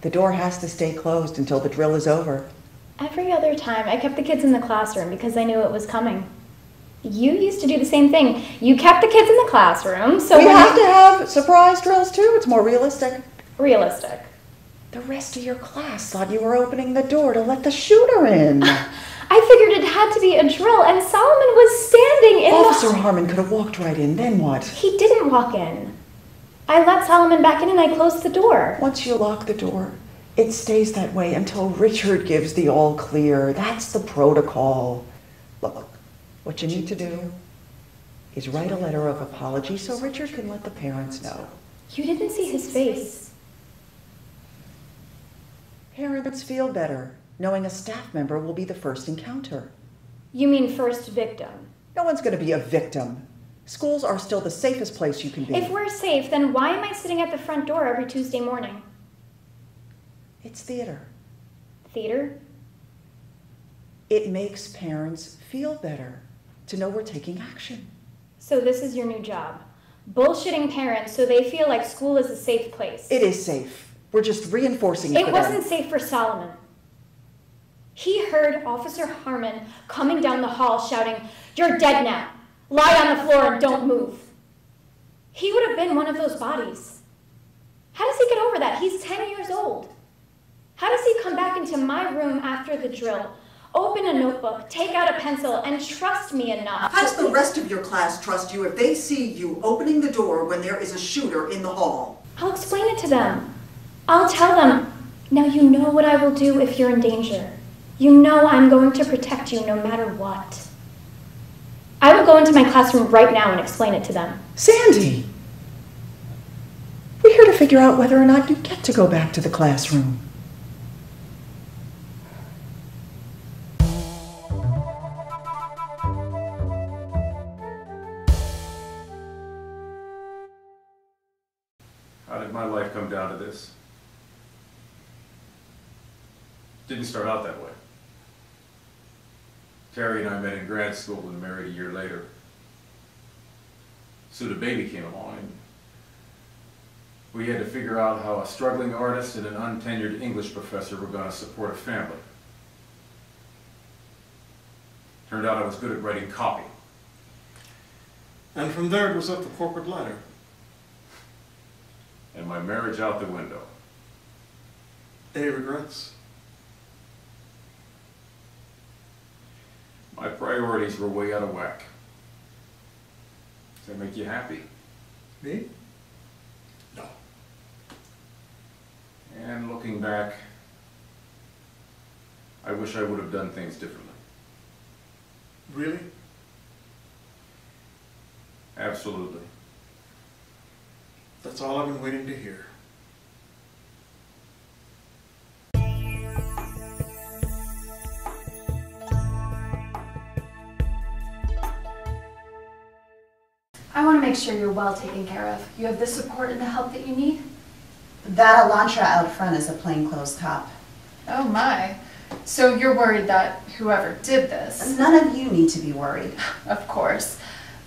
The door has to stay closed until the drill is over. Every other time, I kept the kids in the classroom because I knew it was coming. You used to do the same thing. You kept the kids in the classroom, so we have to have surprise drills too. It's more realistic. Realistic. The rest of your class thought you were opening the door to let the shooter in. I figured it had to be a drill, and Solomon was standing in Officer Harmon could have walked right in, then what? He didn't walk in. I let Solomon back in and I closed the door. Once you lock the door, it stays that way until Richard gives the all clear. That's the protocol. Look, what you need to do is write a letter of apology so Richard can let the parents know. You didn't see his face. Parents feel better knowing a staff member will be the first encounter. You mean first victim? No one's going to be a victim. Schools are still the safest place you can be. If we're safe, then why am I sitting at the front door every Tuesday morning? It's theater. Theater? It makes parents feel better to know we're taking action. So this is your new job. Bullshitting parents so they feel like school is a safe place. It is safe. We're just reinforcing it for them. It wasn't safe for Solomon. He heard Officer Harmon coming down the hall shouting, "You're dead now. Lie on the floor and don't move." He would have been one of those bodies. How does he get over that? He's 10 years old. How does he come back into my room after the drill, open a notebook, take out a pencil, and trust me enough? How does the rest of your class trust you if they see you opening the door when there is a shooter in the hall? I'll explain it to them. I'll tell them, now you know what I will do if you're in danger. You know I'm going to protect you no matter what. I will go into my classroom right now and explain it to them. Sandy! We're here to figure out whether or not you get to go back to the classroom. How did my life come down to this? Didn't start out that way. Terry and I met in grad school and married a year later. So the baby came along and we had to figure out how a struggling artist and an untenured English professor were going to support a family. Turned out I was good at writing copy. And from there it was up the corporate ladder. And my marriage out the window. Any regrets? My priorities were way out of whack. Does that make you happy? Me? No. And looking back, I wish I would have done things differently. Really? Absolutely. That's all I've been waiting to hear. I want to make sure you're well taken care of. You have the support and the help that you need? That Elantra out front is a plainclothes cop. Oh my. So you're worried that whoever did this... None of you need to be worried. Of course.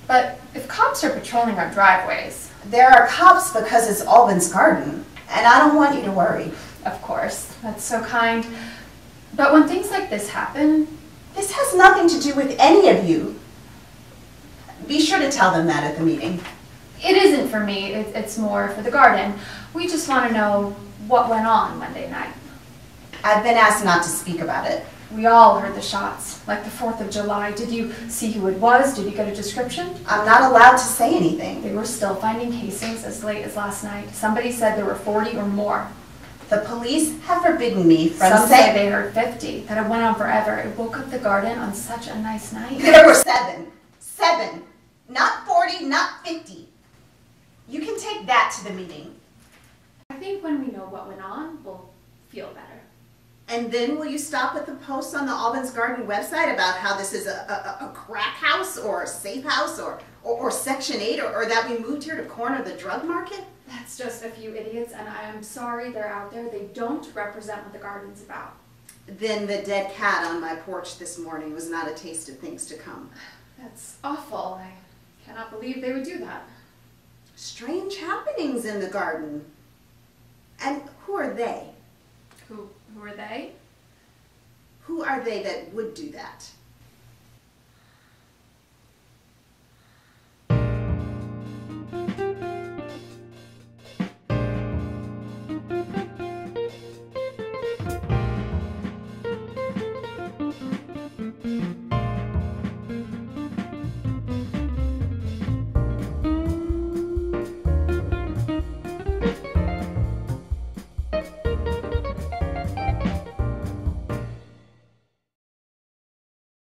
But if cops are patrolling our driveways... There are cops because it's Albin's garden, and I don't want you to worry. Of course. That's so kind. But when things like this happen... This has nothing to do with any of you. Be sure to tell them that at the meeting. It isn't for me. It's more for the garden. We just want to know what went on Monday night. I've been asked not to speak about it. We all heard the shots, like the 4th of July. Did you see who it was? Did you get a description? I'm not allowed to say anything. They were still finding casings as late as last night. Somebody said there were 40 or more. The police have forbidden me from Some say they heard 50, that it went on forever. It woke up the garden on such a nice night. There were 7. 7. Not 40, not 50. You can take that to the meeting. I think when we know what went on, we'll feel better. And then will you stop with the posts on the Albin's Garden website about how this is a crack house or a safe house or Section 8 or that we moved here to corner the drug market? That's just a few idiots, and I am sorry they're out there. They don't represent what the garden's about. Then the dead cat on my porch this morning was not a taste of things to come. That's awful. I cannot believe they would do that. Strange happenings in the garden. And who are they? Who are they? Who are they that would do that?